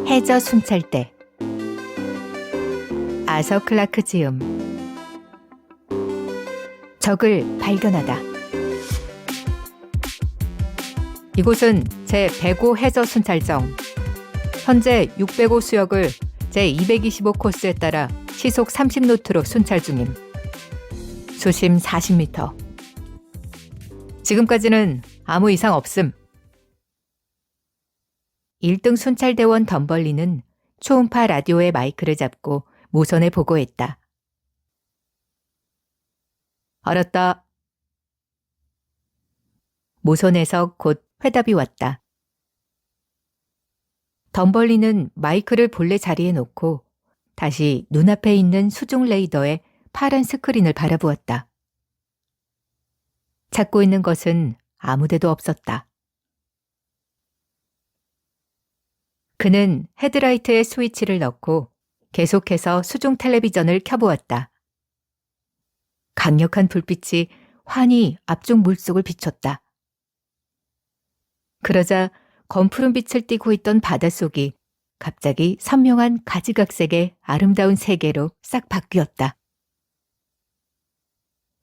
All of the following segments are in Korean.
해저 순찰대. 아서 클라크 지음. 적을 발견하다. 이곳은 제105 해저 순찰정. 현재 605 수역을 제225 코스에 따라 시속 30노트로 순찰 중임. 수심 40m. 지금까지는 아무 이상 없음. 1등 순찰대원 덤벌리는 초음파 라디오의 마이크를 잡고 모선에 보고했다. 알았다. 모선에서 곧 회답이 왔다. 덤벌리는 마이크를 본래 자리에 놓고 다시 눈앞에 있는 수중 레이더의 파란 스크린을 바라보았다. 찾고 있는 것은 아무데도 없었다. 그는 헤드라이트에 스위치를 넣고 계속해서 수중 텔레비전을 켜보았다. 강력한 불빛이 환히 앞쪽 물속을 비췄다. 그러자 검푸른 빛을 띠고 있던 바닷속이 갑자기 선명한 가지각색의 아름다운 세계로 싹 바뀌었다.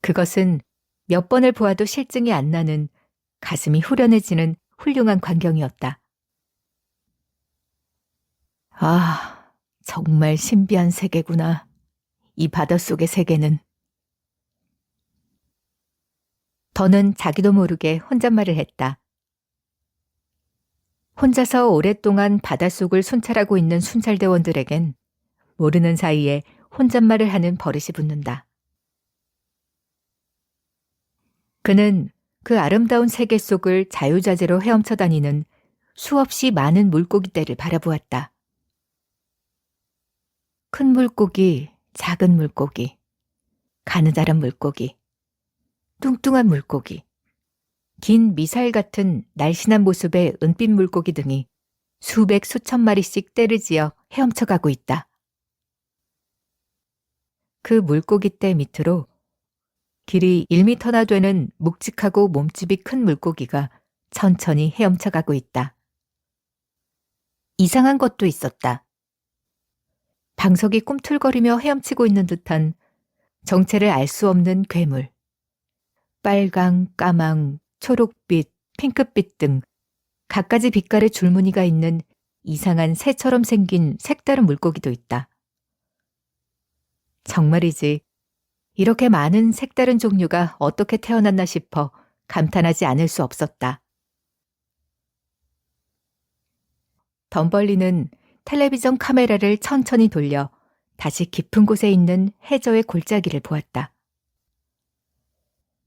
그것은 몇 번을 보아도 실증이 안 나는 가슴이 후련해지는 훌륭한 광경이었다. 아, 정말 신비한 세계구나. 이 바닷속의 세계는. 더는 자기도 모르게 혼잣말을 했다. 혼자서 오랫동안 바닷속을 순찰하고 있는 순찰대원들에겐 모르는 사이에 혼잣말을 하는 버릇이 붙는다. 그는 그 아름다운 세계 속을 자유자재로 헤엄쳐 다니는 수없이 많은 물고기떼를 바라보았다. 큰 물고기, 작은 물고기, 가느다란 물고기, 뚱뚱한 물고기, 긴 미사일 같은 날씬한 모습의 은빛 물고기 등이 수백 수천 마리씩 떼를 지어 헤엄쳐가고 있다. 그 물고기떼 밑으로 길이 1미터나 되는 묵직하고 몸집이 큰 물고기가 천천히 헤엄쳐가고 있다. 이상한 것도 있었다. 방석이 꿈틀거리며 헤엄치고 있는 듯한 정체를 알 수 없는 괴물. 빨강, 까망, 초록빛, 핑크빛 등 갖가지 빛깔의 줄무늬가 있는 이상한 새처럼 생긴 색다른 물고기도 있다. 정말이지, 이렇게 많은 색다른 종류가 어떻게 태어났나 싶어 감탄하지 않을 수 없었다. 덤벌리는 텔레비전 카메라를 천천히 돌려 다시 깊은 곳에 있는 해저의 골짜기를 보았다.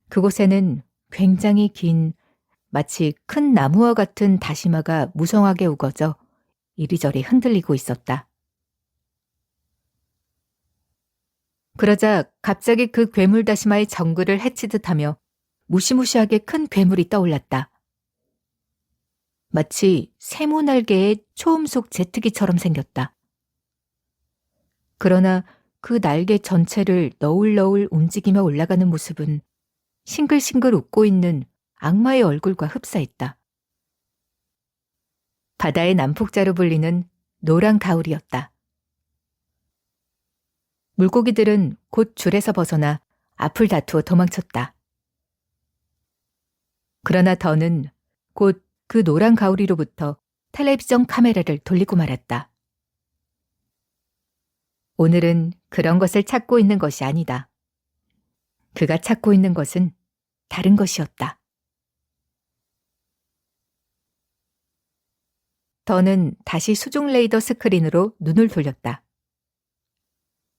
그곳에는 굉장히 긴, 마치 큰 나무와 같은 다시마가 무성하게 우거져 이리저리 흔들리고 있었다. 그러자 갑자기 그 괴물 다시마의 정글을 해치듯 하며 무시무시하게 큰 괴물이 떠올랐다. 마치 세모 날개의 초음속 제트기처럼 생겼다. 그러나 그 날개 전체를 너울너울 움직이며 올라가는 모습은 싱글싱글 웃고 있는 악마의 얼굴과 흡사했다. 바다의 난폭자로 불리는 노란 가울이었다. 물고기들은 곧 줄에서 벗어나 앞을 다투어 도망쳤다. 그러나 더는 곧 그 노란 가울이로부터 텔레비전 카메라를 돌리고 말았다. 오늘은 그런 것을 찾고 있는 것이 아니다. 그가 찾고 있는 것은 다른 것이었다. 더는 다시 수중 레이더 스크린으로 눈을 돌렸다.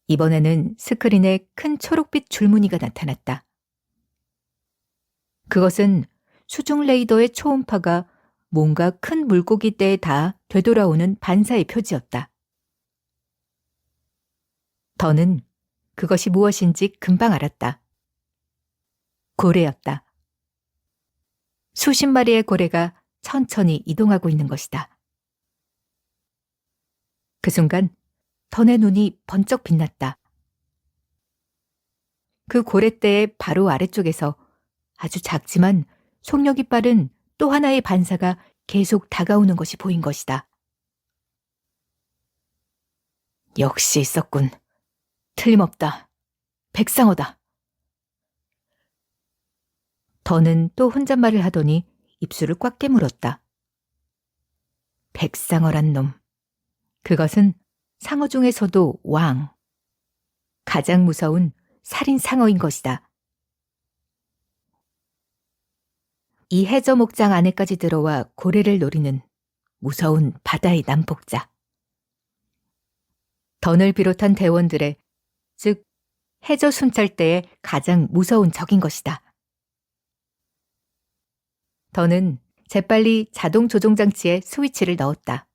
이번에는 스크린에 큰 초록빛 줄무늬가 나타났다. 그것은 수중 레이더의 초음파가 뭔가 큰 물고기떼에 닿아 되돌아오는 반사의 표지였다. 더는 그것이 무엇인지 금방 알았다. 고래였다. 수십 마리의 고래가 천천히 이동하고 있는 것이다. 그 순간 던의 눈이 번쩍 빛났다. 그 고래떼의 바로 아래쪽에서 아주 작지만 속력이 빠른 또 하나의 반사가 계속 다가오는 것이 보인 것이다. 역시 있었군. 틀림없다. 백상어다. 더는 또 혼잣말을 하더니 입술을 꽉 깨물었다. 백상어란 놈. 그것은 상어 중에서도 왕. 가장 무서운 살인 상어인 것이다. 이 해저 목장 안에까지 들어와 고래를 노리는 무서운 바다의 난폭자. 던을 비롯한 대원들의, 즉 해저 순찰대의 가장 무서운 적인 것이다. 던은 재빨리 자동 조종장치에 스위치를 넣었다.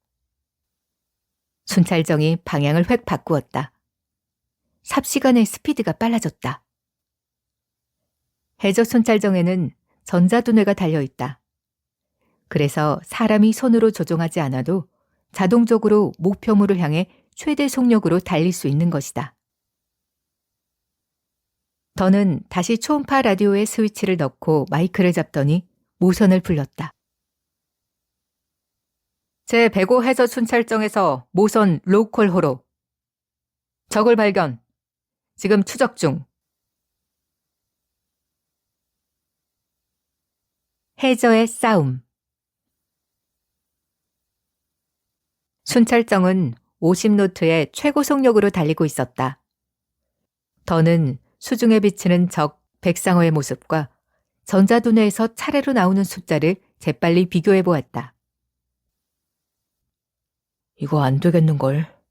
순찰정이 방향을 획 바꾸었다. 삽시간에 스피드가 빨라졌다. 해저 순찰정에는 전자두뇌가 달려있다. 그래서 사람이 손으로 조종하지 않아도 자동적으로 목표물을 향해 최대 속력으로 달릴 수 있는 것이다. 더는 다시 초음파 라디오에 스위치를 넣고 마이크를 잡더니 무선을 불렀다. 제105 해저 순찰정에서 모선 로컬 호로. 적을 발견. 지금 추적 중. 해저의 싸움. 순찰정은 50노트의 최고 속력으로 달리고 있었다. 더는 수중에 비치는 적 백상어의 모습과 전자두뇌에서 차례로 나오는 숫자를 재빨리 비교해 보았다. 이거 안 되겠는걸.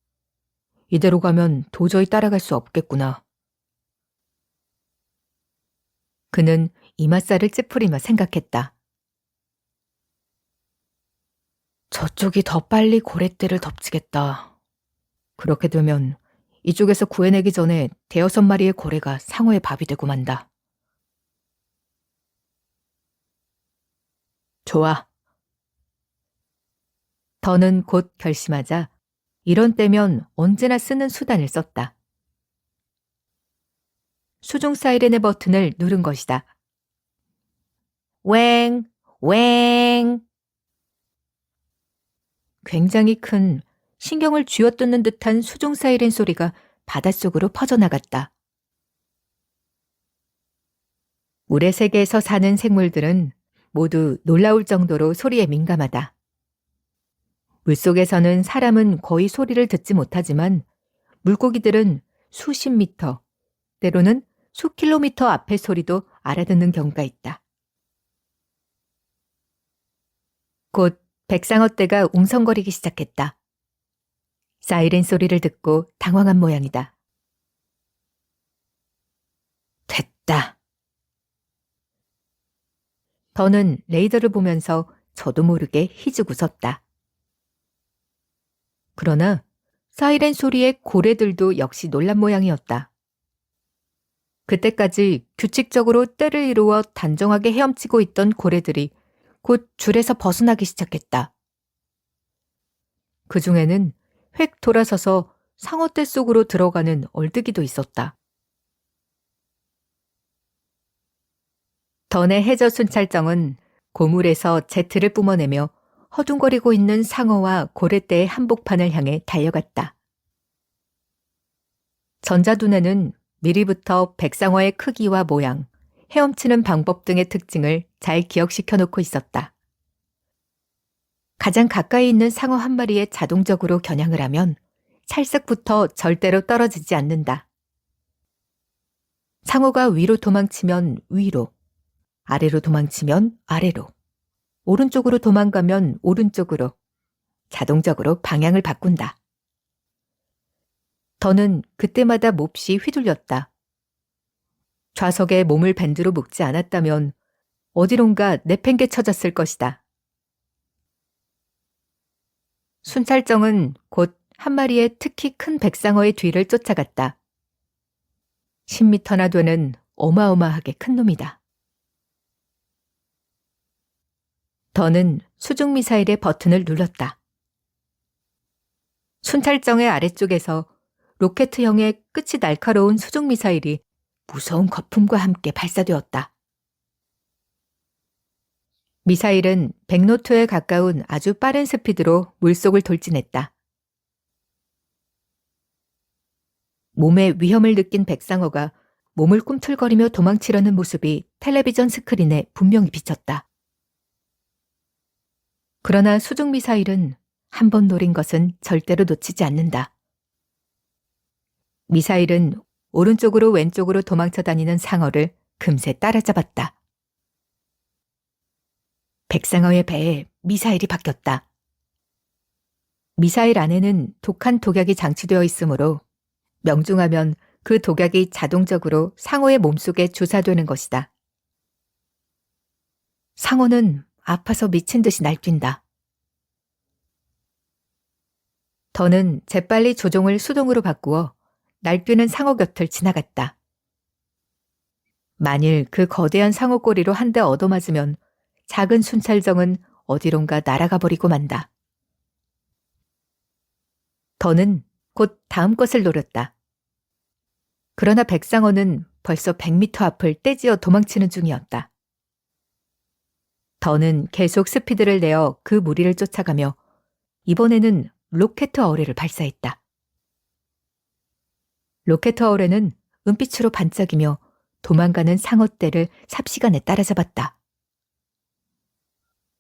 이대로 가면 도저히 따라갈 수 없겠구나. 그는 이맛살을 찌푸리며 생각했다. 저쪽이 더 빨리 고래떼를 덮치겠다. 그렇게 되면 이쪽에서 구해내기 전에 5마리의 고래가 상어의 밥이 되고 만다. 좋아. 더는 곧 결심하자 이런 때면 언제나 쓰는 수단을 썼다. 수중 사이렌의 버튼을 누른 것이다. 웽! 웽! 굉장히 큰 신경을 쥐어뜯는 듯한 수중 사이렌 소리가 바닷속으로 퍼져나갔다. 물의 세계에서 사는 생물들은 모두 놀라울 정도로 소리에 민감하다. 물속에서는 사람은 거의 소리를 듣지 못하지만 물고기들은 수십 미터, 때로는 수킬로미터 앞의 소리도 알아듣는 경우가 있다. 곧 백상어 떼가 웅성거리기 시작했다. 사이렌 소리를 듣고 당황한 모양이다. 됐다. 더는 레이더를 보면서 저도 모르게 희죽 웃었다. 그러나 사이렌 소리에 고래들도 역시 놀란 모양이었다. 그때까지 규칙적으로 떼를 이루어 단정하게 헤엄치고 있던 고래들이 곧 줄에서 벗어나기 시작했다. 그 중에는 획 돌아서서 상어떼 속으로 들어가는 얼뜨기도 있었다. 던의 해저 순찰정은 고물에서 제트를 뿜어내며 허둥거리고 있는 상어와 고래떼의 한복판을 향해 달려갔다. 전자두뇌는 미리부터 백상어의 크기와 모양, 헤엄치는 방법 등의 특징을 잘 기억시켜 놓고 있었다. 가장 가까이 있는 상어 한 마리에 자동적으로 겨냥을 하면 찰싹부터 절대로 떨어지지 않는다. 상어가 위로 도망치면 위로, 아래로 도망치면 아래로, 오른쪽으로 도망가면 오른쪽으로 자동적으로 방향을 바꾼다. 더는 그때마다 몹시 휘둘렸다. 좌석에 몸을 밴드로 묶지 않았다면 어디론가 내팽개쳐졌을 것이다. 순찰정은 곧 한 마리의 특히 큰 백상어의 뒤를 쫓아갔다. 10미터나 되는 어마어마하게 큰 놈이다. 더는 수중미사일의 버튼을 눌렀다. 순찰정의 아래쪽에서 로켓형의 끝이 날카로운 수중미사일이 무서운 거품과 함께 발사되었다. 미사일은 100노트에 가까운 아주 빠른 스피드로 물속을 돌진했다. 몸에 위험을 느낀 백상어가 몸을 꿈틀거리며 도망치려는 모습이 텔레비전 스크린에 분명히 비쳤다. 그러나 수중 미사일은 한 번 노린 것은 절대로 놓치지 않는다. 미사일은 오른쪽으로 왼쪽으로 도망쳐 다니는 상어를 금세 따라잡았다. 백상어의 배에 미사일이 박혔다. 미사일 안에는 독한 독약이 장치되어 있으므로 명중하면 그 독약이 자동적으로 상어의 몸속에 주사되는 것이다. 상어는 아파서 미친 듯이 날뛴다. 더는 재빨리 조종을 수동으로 바꾸어 날뛰는 상어 곁을 지나갔다. 만일 그 거대한 상어 꼬리로 한 대 얻어맞으면 작은 순찰정은 어디론가 날아가 버리고 만다. 더는 곧 다음 것을 노렸다. 그러나 백상어는 벌써 100m 앞을 떼지어 도망치는 중이었다. 더는 계속 스피드를 내어 그 무리를 쫓아가며 이번에는 로켓 어뢰를 발사했다. 로켓 어뢰는 은빛으로 반짝이며 도망가는 상어떼를 삽시간에 따라잡았다.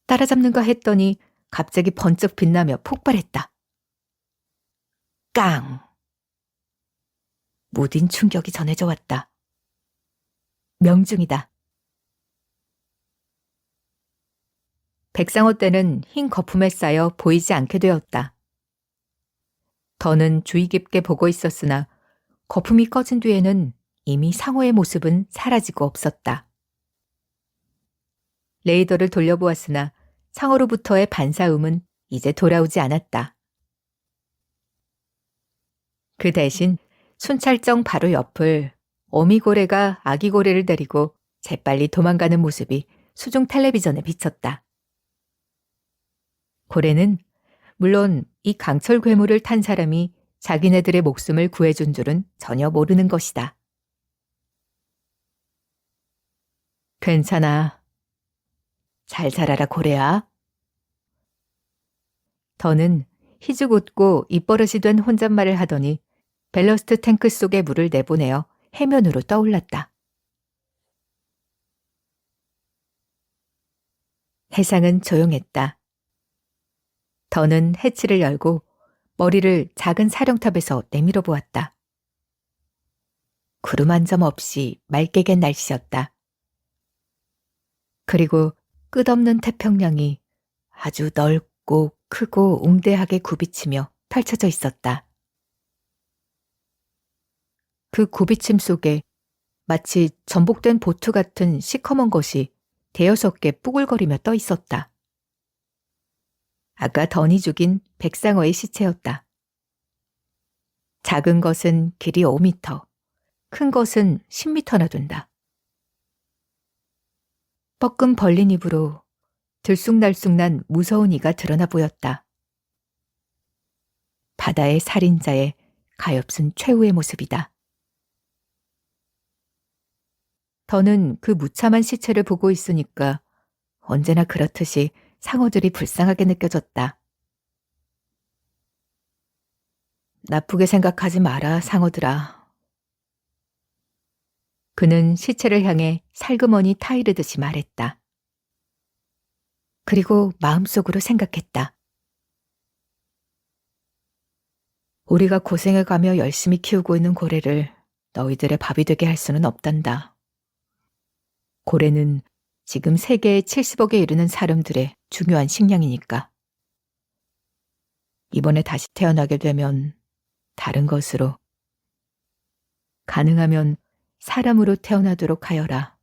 따라잡는가 했더니 갑자기 번쩍 빛나며 폭발했다. 깡! 무딘 충격이 전해져 왔다. 명중이다. 백상어떼는 흰 거품에 쌓여 보이지 않게 되었다. 더는 주의 깊게 보고 있었으나 거품이 꺼진 뒤에는 이미 상어의 모습은 사라지고 없었다. 레이더를 돌려보았으나 상어로부터의 반사음은 이제 돌아오지 않았다. 그 대신 순찰정 바로 옆을 어미고래가 아기고래를 데리고 재빨리 도망가는 모습이 수중 텔레비전에 비쳤다. 고래는 물론 이 강철 괴물을 탄 사람이 자기네들의 목숨을 구해준 줄은 전혀 모르는 것이다. 괜찮아. 잘 자라라 고래야. 더는 희죽 웃고 입버릇이 된 혼잣말을 하더니 밸러스트 탱크 속에 물을 내보내어 해면으로 떠올랐다. 해상은 조용했다. 더는 해치를 열고 머리를 작은 사령탑에서 내밀어 보았다. 구름 한 점 없이 맑게 갠 날씨였다. 그리고 끝없는 태평양이 아주 넓고 크고 웅대하게 굽이치며 펼쳐져 있었다. 그 굽이침 속에 마치 전복된 보트 같은 시커먼 것이 대여섯 개 뿌글거리며 떠 있었다. 아까 던이 죽인 백상어의 시체였다. 작은 것은 길이 5m, 큰 것은 10m나 된다. 뻐끔 벌린 입으로 들쑥날쑥난 무서운 이가 드러나 보였다. 바다의 살인자의 가엾은 최후의 모습이다. 더는 그 무참한 시체를 보고 있으니까 언제나 그렇듯이 상어들이 불쌍하게 느껴졌다. 나쁘게 생각하지 마라, 상어들아. 그는 시체를 향해 살그머니 타이르듯이 말했다. 그리고 마음속으로 생각했다. 우리가 고생해가며 열심히 키우고 있는 고래를 너희들의 밥이 되게 할 수는 없단다. 고래는 지금 세계에 70억에 이르는 사람들의 중요한 식량이니까. 이번에 다시 태어나게 되면 다른 것으로, 가능하면 사람으로 태어나도록 하여라.